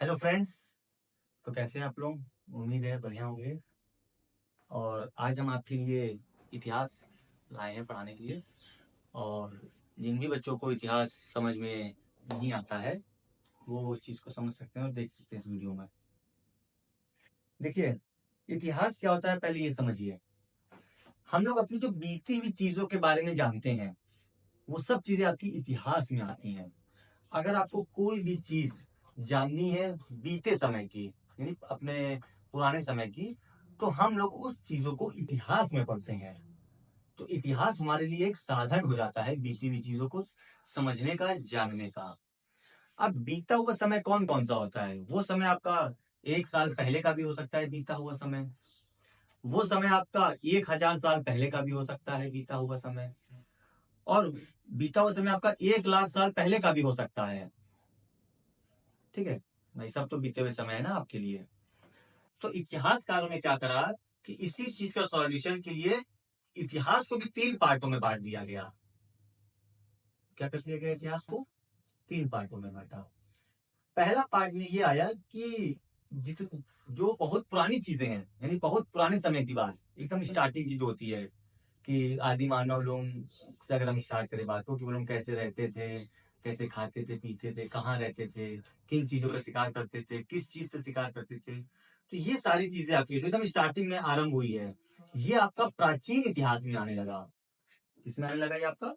Hello friends. तो कैसे हैं आप लोग? उम्मीद है बढ़िया होंगे। और आज हम आपके लिए इतिहास लाए हैं पढ़ाने के लिए। और जिन भी बच्चों को इतिहास समझ में नहीं आता है वो इस चीज़ को समझ सकते हैं और देख सकते हैं इस वीडियो में। देखिए, इतिहास क्या होता है पहले ये समझिए। हम लोग अपनी जो बीती हुई चीज़ों के बारे में जानते हैं वो सब चीज़ें आपकी इतिहास में आती हैं। अगर आपको कोई भी चीज़ जाननी है बीते समय की, यानी अपने पुराने समय की, तो हम लोग उस चीजों को इतिहास में पढ़ते हैं। तो इतिहास हमारे लिए एक साधन हो जाता है बीती हुई चीजों को समझने का, जानने का। अब बीता हुआ समय कौन कौन सा होता है? वो समय आपका 1 साल पहले का भी हो सकता है बीता हुआ समय। वो समय आपका 1000 साल पहले का भी हो सकता है बीता हुआ समय। और बीता हुआ समय आपका 1 लाख साल पहले का भी हो सकता है। ठीक है, भाई सब तो बीते हुए समय है ना आपके लिए। तो इतिहासकारों ने क्या करा कि इसी चीज का सॉल्यूशन के लिए इतिहास को भी 3 पार्टों में बांट दिया गया। क्या कर दिया गया? इतिहास को 3 पार्टों में बांटा। पहला पार्ट में ये आया कि जित जो बहुत पुरानी चीजें हैं, यानी बहुत पुराने समय की बात, एकदम स्टार्टिंग की जो होती है, कि आदि मानव लोग से अगर हम स्टार्ट करें बात को, कि वो लोग कैसे रहते थे, कैसे खाते थे, पीते थे, कहाँ रहते थे, किन चीजों का शिकार करते थे, किस चीज से शिकार करते थे। तो ये सारी चीजें आपकी जो एकदम स्टार्टिंग में आरंभ हुई है, ये आपका प्राचीन इतिहास में आने लगा। किसमें आने लगा? ये आपका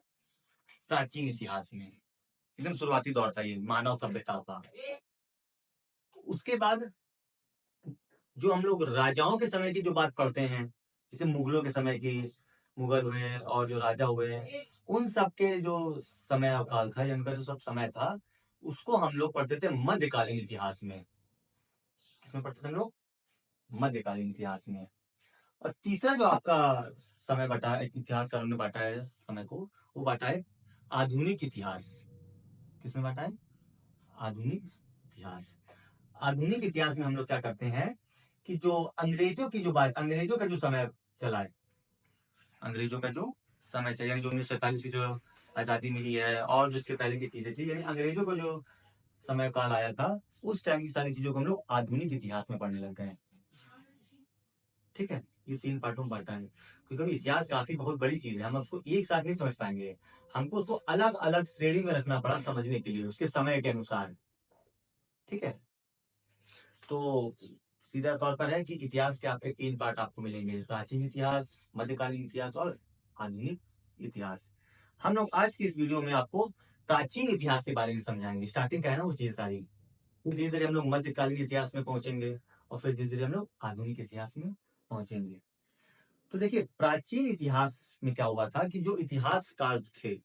प्राचीन इतिहास में। एकदम शुरुआती दौर था ये मानव सभ्यता का। उसके बाद जो हम लोग राजाओं के समय की जो बात करते हैं, जैसे मुगलों के समय की, मुगल हुए और जो राजा हुए, उन सब के जो समय अवकाल था, जिनका जो सब समय था, उसको हम लोग पढ़ते थे मध्यकालीन इतिहास में। किसमें पढ़ते थे हम लोग? मध्यकालीन इतिहास में। और तीसरा जो आपका समय बटा है, इतिहासकारों ने बांटा है समय को, वो बांटा है आधुनिक इतिहास। किसमें बांटा है? आधुनिक इतिहास। आधुनिक इतिहास में हम लोग क्या करते हैं कि जो अंग्रेजों की जो बात, अंग्रेजों का जो समय चला है, अंग्रेजों का जो समय चला, यानी जो 1947 की जो आजादी मिली है और जो इसके पहले की चीजें थी, यानी अंग्रेजों को जो समय काल आया था, उस टाइम की सारी चीजों को हम लोग आधुनिक इतिहास में पढ़ने लग गए। ठीक है, ये 3 पार्टों में बांटा है, क्योंकि इतिहास काफी बहुत बड़ी चीज है, हम उसको एक साथ नहीं समझ पाएंगे। हमको उसको अलग अलग श्रेणी में रखना पड़ा समझने के लिए, उसके समय के अनुसार। ठीक है, तो सीधा तौर पर है कि इतिहास के आपके 3 पार्ट आपको मिलेंगे: प्राचीन इतिहास, मध्यकालीन इतिहास और आधुनिक इतिहास। हम लोग आज की इस वीडियो में आपको प्राचीन इतिहास के बारे में समझाएंगे। स्टार्टिंग का है ना वो चीज सारी, फिर धीरे धीरे हम लोग मध्यकालीन इतिहास में पहुंचेंगे और फिर धीरे धीरे हम लोग आधुनिक इतिहास में पहुंचेंगे। तो देखिए, प्राचीन इतिहास में क्या हुआ था कि जो इतिहासकार थे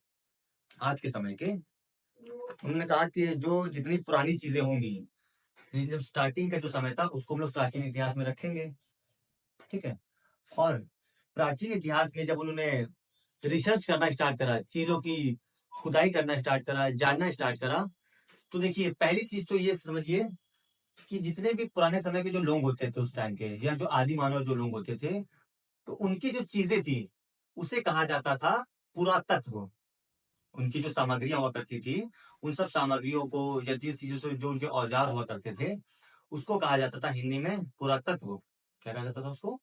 आज के समय के, उन्होंने कहा कि जो जितनी पुरानी चीजें होंगी, जब स्टार्टिंग का जो समय था उसको हम लोग प्राचीन इतिहास में रखेंगे। ठीक है, और प्राचीन इतिहास में जब उन्होंने रिसर्च करना स्टार्ट करा, चीजों की खुदाई करना स्टार्ट करा, जानना स्टार्ट करा, तो देखिए पहली चीज तो ये समझिए कि जितने भी पुराने समय के जो लोग होते थे उस टाइम के, या जो आदि मानव जो लोग होते थे, तो उनकी जो चीजें थी उसे कहा जाता था पुरातत्व। उनकी जो सामग्रियां हुआ करती थी, उन सब सामग्रियों को या जिस चीजों से जो उनके औजार हुआ करते थे, उसको कहा जाता था हिंदी में पुरातत्व। क्या कहा जाता था उसको?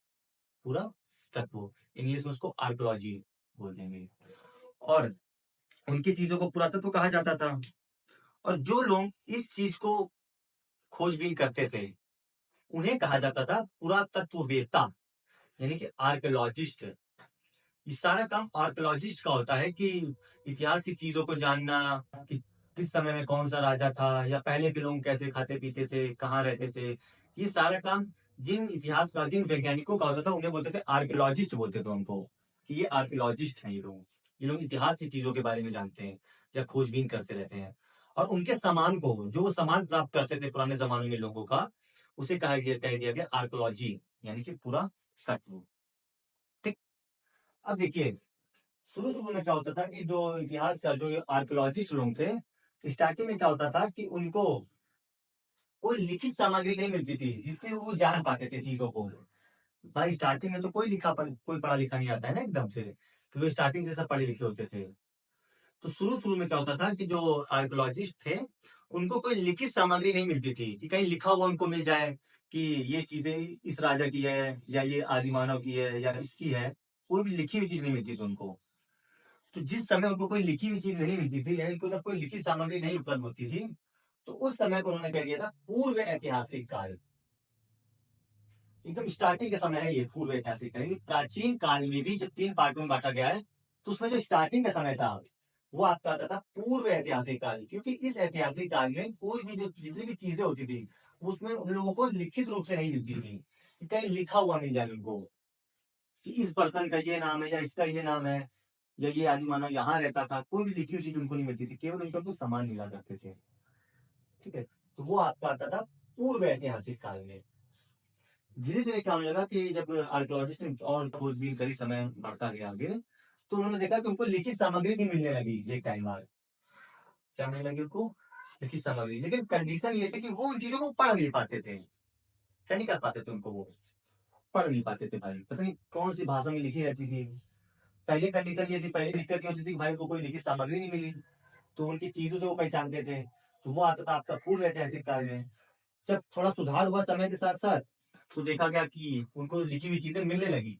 पुरातत्व। इंग्लिश में उसको आर्कोलॉजी बोल देंगे। और उनकी चीजों को पुरातत्व कहा जाता था। और जो लोग इस चीज को खोजबीन करते थे उन्हें कहा जाता था पुरातत्ववेत्ता, यानी कि आर्कोलॉजिस्ट। ये सारा काम आर्कोलॉजिस्ट का होता है, कि इतिहास की चीजों को जानना, कि किस समय में कौन सा राजा था, या पहले के लोग कैसे खाते पीते थे, कहाँ रहते थे। ये सारा काम जिन इतिहास का, जिन वैज्ञानिकों का होता था उन्हें बोलते थे आर्कियोलॉजिस्ट, बोलते थे उनको, कि ये आर्कियोलॉजिस्ट हैं। ये लोग इतिहास की चीजों के बारे में जानते हैं या खोजबीन करते रहते हैं। और उनके सामान को, जो वो सामान प्राप्त करते थे पुराने जमाने में लोगों का, उसे कह दिया गया आर्कोलॉजी, यानी कि पूरा तत्व। ठीक। अब देखिए, शुरू शुरू में क्या होता था कि जो इतिहास का जो आर्कियोलॉजिस्ट लोग थे, स्टार्टिंग में क्या होता था कि उनको कोई लिखित सामग्री नहीं मिलती थी जिससे वो जान पाते थे चीजों को। भाई स्टार्टिंग में तो कोई पढ़ा लिखा नहीं आता है ना एकदम से, क्योंकि स्टार्टिंग से सब पढ़े लिखे होते थे। तो शुरू शुरू में क्या होता था कि जो आर्कियोलॉजिस्ट थे उनको कोई लिखित सामग्री नहीं मिलती थी कि कहीं लिखा हुआ उनको मिल जाए कि ये चीजें इस राजा की है या ये आदि मानव की है या इसकी है। कोई भी लिखी हुई चीज नहीं मिलती थी उनको। तो जिस समय उनको कोई लिखी हुई चीज नहीं मिलती थी, यानी उनको जब कोई लिखित सामग्री नहीं उपलब्ध होती थी, तो उस समय को उन्होंने कह दिया था पूर्व ऐतिहासिक काल। एकदम स्टार्टिंग का समय है ये पूर्व ऐतिहासिक काल। प्राचीन काल में भी जब 3 पार्टों में बांटा गया है, तो उसमें जो स्टार्टिंग का समय था वो आपका आता था पूर्व ऐतिहासिक काल। क्योंकि इस ऐतिहासिक काल में कोई भी जो जितनी भी चीजें होती थी उसमें उन लोगों को लिखित रूप से नहीं मिलती थी कि कहीं लिखा हुआ मिल जाए उनको कि इस पर्सन का ये नाम है या इसका ये नाम है या ये आदि मानव यहाँ रहता था। कोई भी लिखी हुई चीज उनको नहीं मिलती थी, केवल उनको कुछ सामान मिला करते थे। ठीक है, तो वो आपका आता था पूर्व ऐतिहासिक काल में। धीरे धीरे क्या होने लगा कि जब आर्कियोलॉजिस्ट ने और खोजबीन करी, समय बढ़ता गया आगे, तो उन्होंने देखा कि उनको लिखित सामग्री भी मिलने लगी एक टाइम बाद। क्या मिलने लगी उनको? लिखित सामग्री। लेकिन कंडीशन ये थी कि वो उन चीजों को पढ़ नहीं पाते थे। क्या नहीं कर पाते थे उनको? वो पढ़ नहीं पाते थे भाई, पता नहीं कौन सी भाषा में लिखी रहती थी। पहले कंडीशन ये थी, पहले दिक्कत ये होती थी कि भाई को कोई लिखित सामग्री नहीं मिली, तो उनकी चीजों से वो पहचानते थे। तो वो आता था आपका पूर्व ऐतिहासिक काल में। जब थोड़ा सुधार हुआ समय के साथ साथ, तो देखा गया कि उनको लिखी हुई चीजें मिलने लगी।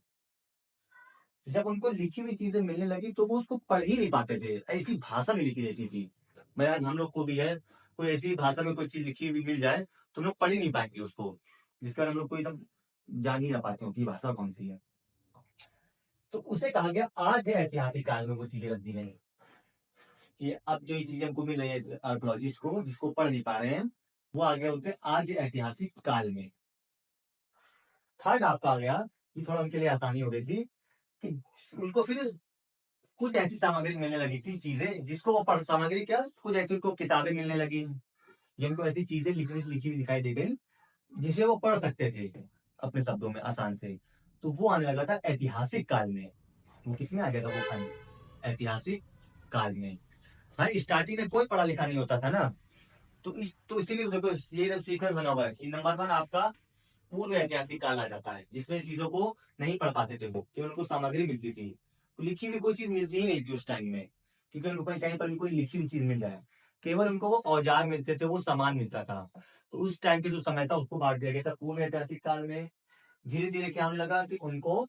जब उनको लिखी हुई चीजें मिलने लगी तो वो उसको पढ़ ही नहीं पाते थे, ऐसी भाषा में लिखी रहती थी। मैं आज हम लोग को भी है, कोई ऐसी भाषा में कोई चीज लिखी हुई मिल जाए तो हम लोग पढ़ ही नहीं पाएंगे उसको, जिस कारण हम लोग को एकदम जान ही ना पाते हो कि भाषा कौन सी है। तो उसे कहा गया आज ऐतिहासिक काल में वो चीजें रख दी गई कि अब जो ये चीजें हमको मिल रही है आर्कोलॉजिस्ट को, जिसको पढ़ नहीं पा रहे हैं, वो आ गया उनके आज ऐतिहासिक काल में। थर्ड आपका आ गया कि थोड़ा उनके लिए आसानी हो गई थी कि उनको फिर कुछ ऐसी सामग्री मिलने लगी थी, चीजें जिसको वो पढ़, सामग्री क्या, कुछ ऐसी उनको किताबें मिलने लगी या उनको ऐसी चीजें लिखी लिखी हुई दिखाई दे गई जिसे वो पढ़ सकते थे अपने शब्दों में आसान से। तो वो आने लगा था ऐतिहासिक काल में। वो किसमें आ गया था? वो खंड ऐतिहासिक काल में। भाई स्टार्टिंग में कोई पढ़ा लिखा नहीं होता था ना, तो इसीलिए देखो ये जब सीक्वेंस बना हुआ है कि नंबर 1 आपका पूर्व ऐतिहासिक काल आ जाता है, जिसमें चीजों को नहीं पढ़ पाते थे वो, केवल उनको सामग्री मिलती थी। तो लिखी हुई कोई चीज मिलती ही नहीं थी उस टाइम में, क्योंकि उनको कहीं कहीं पर भी कोई लिखी हुई चीज मिल जाए, केवल उनको वो औजार मिलते थे, वो सामान मिलता था। तो उस टाइम के जो समय था उसको बांट दिया गया था पूर्व ऐतिहासिक काल में। धीरे धीरे क्या होने लगा कि उनको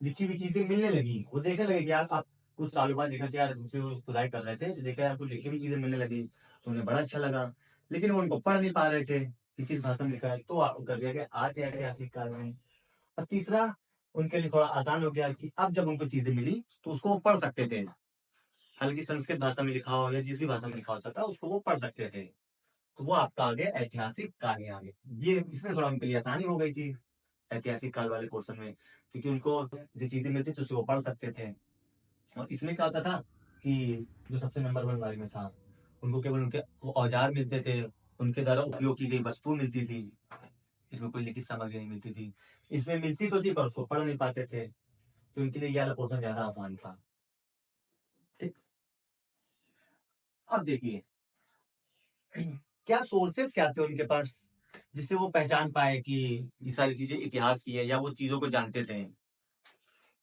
लिखी हुई चीजें मिलने लगी। वो देखने लगे कि यार, आप कुछ सालों बाद देखा कि यार खुदाई कर रहे थे तो देखा यार कुछ लिखी हुई चीजें मिलने लगी, तो उन्हें बड़ा अच्छा लगा। लेकिन वो उनको पढ़ नहीं पा रहे थे कि किस भाषा में लिखा है, तो कर दिया गया आज के ऐतिहासिक काल में। और तीसरा, उनके लिए थोड़ा आसान हो गया कि अब जब उनको चीजें मिली तो उसको वो पढ़ सकते थे। हालांकि संस्कृत भाषा में लिखा हो या जिस भी भाषा में लिखा होता था उसको वो पढ़ सकते थे। तो वो आपका आ गया ऐतिहासिक काल में आ गया। ये इसमें थोड़ा उनके लिए आसानी हो गई थी ऐतिहासिक काल वाले पोर्शन में, क्योंकि उनको जो चीजें मिलती थी उसे वो पढ़ सकते थे। और इसमें क्या होता था कि जो सबसे नंबर 1 वाले में था, उनको केवल उनके वो औजार मिलते थे, उनके द्वारा उपयोग की गई वस्तु मिलती थी। इसमें कोई लिखित सामग्री नहीं मिलती थी। इसमें मिलती तो थी पर उसको पढ़ नहीं पाते थे, तो उनके लिए यह वाला पोर्शन ज्यादा आसान था। ठीक। अब देखिए क्या सोर्सेस क्या थे उनके पास जिससे वो पहचान पाए कि ये सारी चीजें इतिहास की है, या वो चीजों को जानते थे।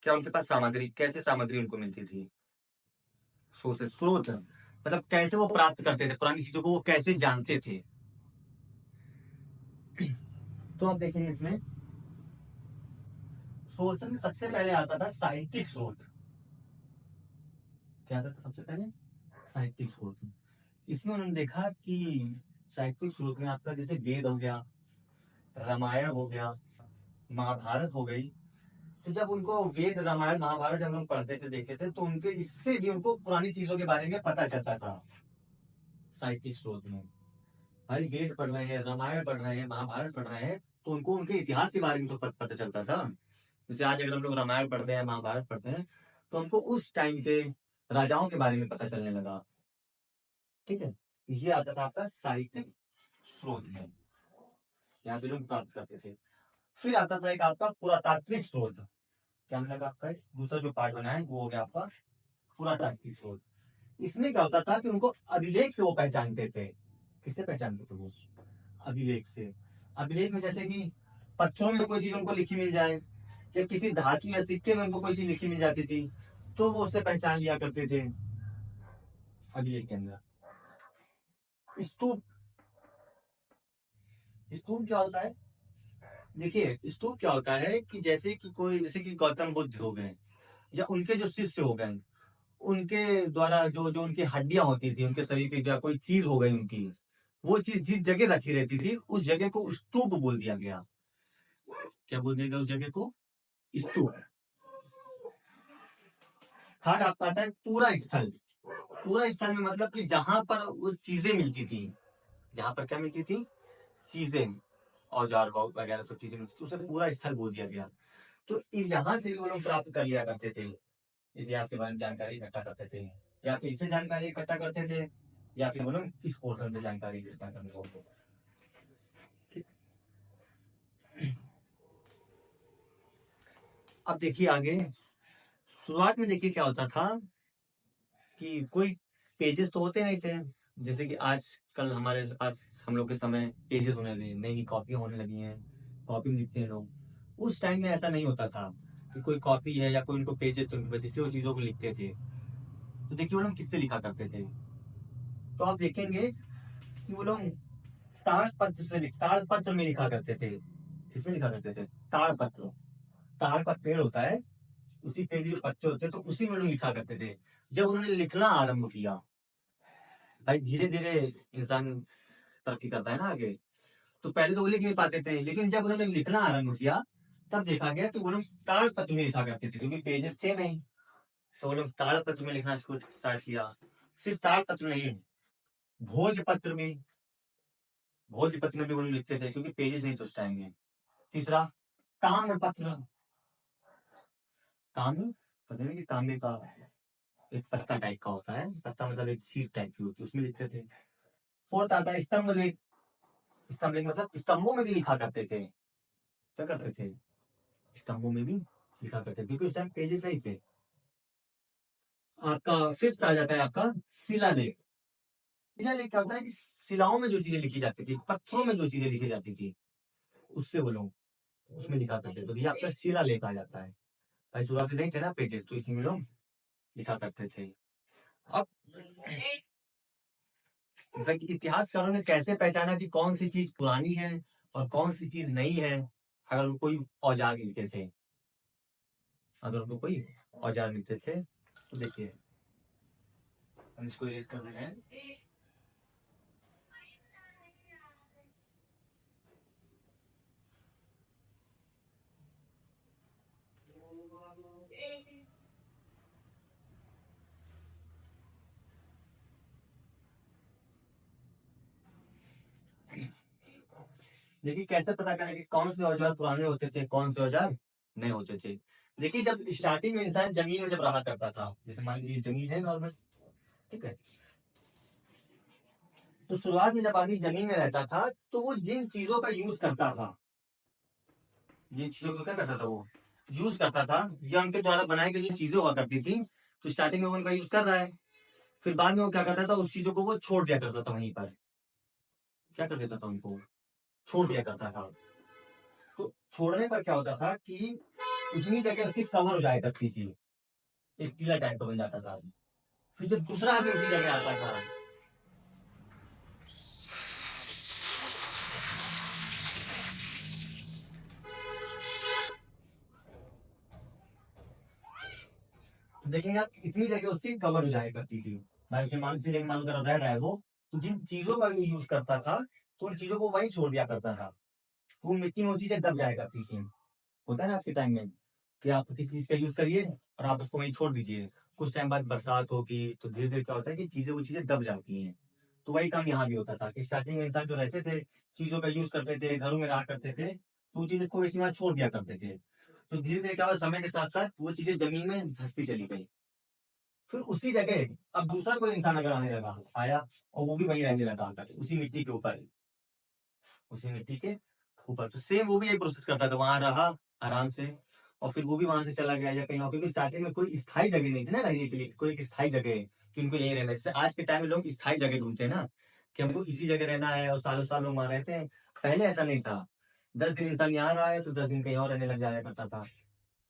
क्या उनके पास सामग्री, कैसे सामग्री उनको मिलती थी? सोर्सेस, स्रोत, मतलब कैसे वो प्राप्त करते थे पुरानी चीजों को, वो कैसे जानते थे। तो आप देखेंगे इसमें सोर्सेस में सबसे पहले आता था साहित्यिक स्रोत। क्या आता था सबसे पहले? साहित्यिक स्रोत। इसमें उन्होंने देखा कि साहित्यिक स्रोत में आपका जैसे वेद हो गया, रामायण हो गया, महाभारत हो गई। तो जब उनको वेद रामायण महाभारत जब हम पढ़ते थे देखते थे, तो उनके इससे भी उनको पुरानी चीजों के बारे में पता चलता था साहित्यिक स्रोत में। भाई वेद पढ़ रहे हैं, रामायण पढ़ रहे हैं, महाभारत पढ़ रहे हैं, तो उनको उनके इतिहास के बारे में तो पता चलता था। जैसे आज अगर हम लोग रामायण पढ़ते हैं, महाभारत पढ़ते हैं, तो हमको उस टाइम के राजाओं के बारे में पता चलने लगा। ठीक है, ये आता था आपका साहित्यिक स्रोत में, यहाँ से लोग प्राप्त करते थे। फिर आता था एक आपका पुरातात्विक स्रोत। क्या मतलब आपका दूसरा जो पार्ट बना है वो हो गया आपका पुरातात्विक स्रोत। इसमें क्या होता था कि उनको अभिलेख से वो पहचानते थे। किससे पहचानते थे वो? अभिलेख से। अभिलेख में जैसे कि पत्थरों में कोई चीज उनको लिखी मिल जाए, या किसी धातु या सिक्के में उनको कोई चीज लिखी मिल जाती थी, तो वो उससे पहचान लिया करते थे अभिलेख के अंदर। स्तूप, स्तूप क्या होता है? देखिए स्तूप क्या होता है कि जैसे कि गौतम बुद्ध हो गए या उनके जो शिष्य हो गए, उनके द्वारा जो जो उनकी हड्डियां होती थी उनके शरीर की, या कोई चीज हो गई उनकी, वो चीज जिस जगह रखी रहती थी उस जगह को स्तूप बोल दिया गया। क्या बोल दिया गया उस जगह को? स्तूप। थर्ड आपका आता है पूरा स्थल। पूरा स्थल में मतलब कि जहां पर वो चीजें मिलती थी, जहां पर क्या मिलती थी? चीजें, औजार वगैरह सब चीजें मिलती थी, उसे पूरा स्थल बोल दिया गया। तो इस यहाँ से भी वो लोग प्राप्त कर लिया करते थे, इतिहास के बारे में जानकारी इकट्ठा करते थे, या तो इससे जानकारी इकट्ठा करते थे या फिर वो लोग इस पोर्टल से जानकारी इकट्ठा करने को। अब देखिए आगे, शुरुआत में देखिए क्या होता था कि कोई पेजेस तो होते नहीं थे, जैसे कि आज कल हमारे पास हम लोग के समय पेजेस होने लगे, नई नई कॉपियां होने लगी हैं, कॉपी में लिखते हैं लोग। उस टाइम में ऐसा नहीं होता था कि कोई कॉपी है या कोई उनको पेजेस, तो उनकी वजह से वो चीजों को लिखते थे। तो देखिए वो लोग किससे लिखा करते थे? तो आप देखेंगे कि वो लोग ताड़ पत्र में लिखा करते थे। किसमें लिखा करते थे? ताड़ पत्र। ताड़ का पेड़ होता है, उसी पेड़ के जो पत्ते होते हैं, तो उसी में लोग लिखा करते थे। जब उन्होंने लिखना आरंभ किया, भाई धीरे धीरे इंसान तरक्की करता है ना आगे, तो पहले तो वो लिख नहीं पाते थे, लेकिन जब उन्होंने लिखना आरंभ किया तब देखा गया कि वो लोग ताड़ पत्र में लिखा करते थे, क्योंकि पेजेस थे नहीं। तो वो लोग ताड़ पत्र में लिखना स्टार्ट किया। सिर्फ ताड़ पत्र नहीं, भोजपत्र में, भोजपत्र में भी वो लोग लिखते थे, क्योंकि पेजेस नहीं थे उस टाइम में। तीसरा, ताम्रपत्र। ताम्र, पता नहीं कि तांबे का एक पत्ता टाइप का होता है, पत्ता मतलब एक शीट टाइप की होती है, उसमें लिखते थे। फोर्थ आता है स्तंभ लेख। स्तंभ लेख मतलब स्तंभों में भी लिखा करते थे। क्या करते थे? स्तंभों में भी लिखा करते थे, क्योंकि उस टाइम पेजेस नहीं थे। आपका फिफ्थ आ जाता है आपका शिलालेख। शिलालेख क्या होता है कि शिलाओं में जो चीजें लिखी जाती थी, पत्थरों में जो चीजें लिखी जाती थी, उससे वो लोग उसमें लिखा करते थे। तो ये आपका शिलालेख आ जाता है। भाई शुरुआत में नहीं थे ना पेजेस, तो इसी में लोग लिखा करते थे। अब जैसा कि इतिहासकारों ने कैसे पहचाना कि कौन सी चीज पुरानी है और कौन सी चीज नई है? अगर उनको कोई औजार मिलते थे, अगर उनको कोई औजार मिलते थे, तो देखिए हम इसको इरेज कर दे रहे हैं। देखिए कैसे पता करें कि कौन से औजार पुराने होते थे, कौन से औजार नए होते थे? देखिए जब स्टार्टिंग में इंसान जमीन में जब रहा करता था, जैसे मान लीजिए जमीन है नॉर्मल, ठीक है, तो शुरुआत में जब आदमी जमीन में रहता था तो वो जिन चीजों का यूज करता था, जिन चीजों को क्या करता था वो यूज करता था, या उनके द्वारा बनाई गई जो चीजें हुआ करती थी, तो स्टार्टिंग में वो उनका यूज कर रहा है, फिर बाद में वो क्या करता था, उस चीजों को वो छोड़ दिया करता था, वहीं पर क्या कर देता था, उनको छोड़ दिया करता था। तो छोड़ने पर क्या होता था कि उतनी जगह उसकी कवर हो जाया करती थी, एक टीला टाइप का बन जाता था। फिर जब दूसरा आदमी उसी जगह आता था, तो देखेंगे आप इतनी जगह उसकी कवर हो जाया करती थी। भाई उसमें मान लीजिए मान कर रह रहा है वो, तो जिन चीजों का यूज करता था तो उन चीजों को वहीं छोड़ दिया करता था, वो मिट्टी में वो चीजें दब जाया करती थी। होता है ना आज के टाइम में कि आप किसी चीज का यूज करिए और आप उसको वहीं छोड़ दीजिए, कुछ टाइम बाद बरसात होगी तो धीरे धीरे क्या होता है कि वो चीजें दब जाती हैं। तो वही काम यहाँ भी होता था कि स्टार्टिंग में इंसान जो रहते थे, चीजों का यूज करते थे, घरों में रहा करते थे, तो वो चीज को इसी में छोड़ दिया करते थे। तो धीरे धीरे क्या हुआ, समय के साथ साथ वो चीजें जमीन में धंसती चली गई। फिर उसी जगह अब दूसरा कोई इंसान अगर आने लगा, आया और वो भी वहीं रहने लगा आकर उसी मिट्टी के ऊपर, उसी मिट्टी के ऊपर, तो सेम वो भी एक प्रोसेस करता था, वहां रहा आराम से, और फिर वो भी वहां से चला गया या कहीं और, क्योंकि स्टार्टिंग में कोई स्थायी जगह नहीं थी ना रहने के लिए, कोई एक स्थायी जगह है कि उनको यही रहना है। जैसे आज के टाइम में लोग स्थायी जगह ढूंढते हैं ना, कि हमको इसी जगह रहना है और सालों साल लोग वहां रहते हैं। पहले ऐसा नहीं था, 10 दिन इंसान यहाँ रहा है तो 10 दिन कहीं और रहने लग जाया करता था।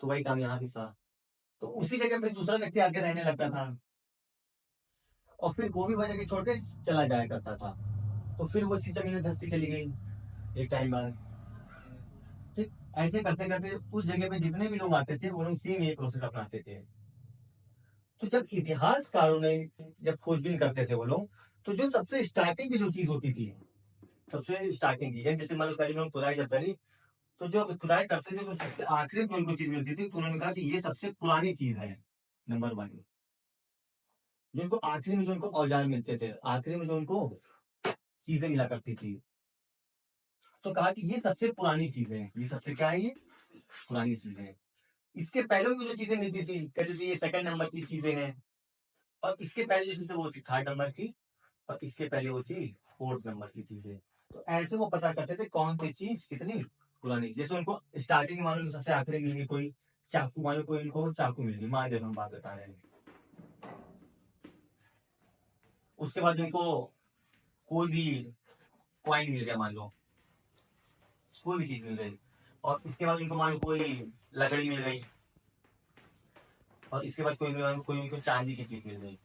तो वही काम यहाँ भी था, तो उसी जगह पे दूसरा व्यक्ति आके रहने लगता था, और फिर वो भी वह जगह छोड़ के चला जाया करता था। तो फिर वो चीज जमीन में धंसती चली गई एक टाइम बाद। ठीक, ऐसे करते करते उस जगह पे जितने भी लोग आते थे वो लोग सेम ये प्रोसेस अपनाते थे। तो जब इतिहासकारों ने जब खोजबीन करते थे वो लोग, तो जो सबसे स्टार्टिंग की जो चीज होती थी, सबसे स्टार्टिंग की, जैसे मान लो पहले उन्होंने खुदाई जब करी, तो जो खुदाई करते थे तो सबसे आखिरी में जो उनको चीज मिलती थी, तो उन्होंने कहा कि ये सबसे पुरानी चीज है, नंबर वन। जो उनको आखिरी में जो उनको औजार मिलते थे, आखिरी में जो उनको चीजें मिला करती थी, तो कहा कि ये सबसे पुरानी चीज है, ये सबसे क्या है, ये पुरानी चीज है। इसके पहले भी जो चीजें मिलती थी, कहते थे ये सेकंड नंबर की चीजें हैं, और इसके पहले जो चीजें वो थी थर्ड नंबर की, और इसके पहले वो थी फोर्थ नंबर की चीजें। तो ऐसे वो पता करते थे कौन सी चीज कितनी पुरानी। जैसे उनको स्टार्टिंग मान लो सबसे आखिरी मिल गई कोई चाकू, मान लो कोई इनको चाकू मिल गई, मान लो हम बात बता रहे हैं। उसके बाद इनको कोई भी कॉइन मिल गया, मान लो कोई भी चीज मिल गई, और इसके बाद उनको मान लो कोई लकड़ी मिल गई, और इसके बाद कोई उनको चांदी की चीज मिल गई।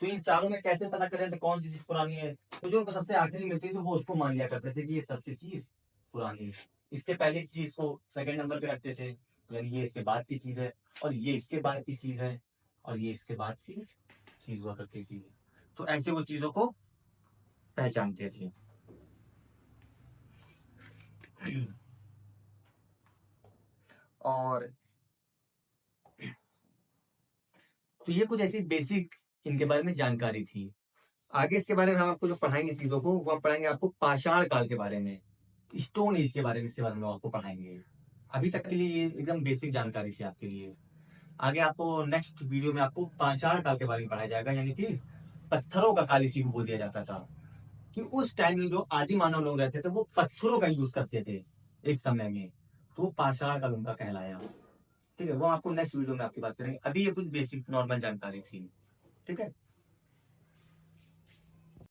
तो इन चारों में कैसे पता करें तो कौन सी चीज पुरानी है? तो जो उनको सबसे आखिरी मिलती थी वो उसको मान लिया करते थे कि ये सबसे चीज पुरानी है। इसके पहले की चीज को सेकंड नंबर पे रखते थे, यानी ये इसके बाद की चीज है, और ये इसके बाद की चीज है, और ये इसके बाद की चीज हुआ करती थी। तो ऐसे वो चीजों को पहचानते थे। और तो ये कुछ ऐसी बेसिक इनके बारे में जानकारी थी। आगे इसके बारे में हम आपको जो पढ़ाएंगे चीजों को, वो हम पढ़ाएंगे आपको पाषाण काल के बारे में, स्टोन एज के बारे में, इसके बारे में आपको पढ़ाएंगे। अभी तक के लिए ये एकदम बेसिक जानकारी थी आपके लिए। आगे आपको नेक्स्ट वीडियो में आपको पाषाण काल के बारे में पढ़ाया जाएगा, यानी कि पत्थरों का काल इसी को बोल दिया जाता था, कि उस टाइम में जो आदि मानव लोग रहते थे वो पत्थरों का यूज करते थे एक समय में, तो पाषाण काल उनका कहलाया। ठीक है, वो आपको नेक्स्ट वीडियो में आपकी बात करेंगे। अभी ये कुछ बेसिक नॉर्मल जानकारी थी। ठीक है।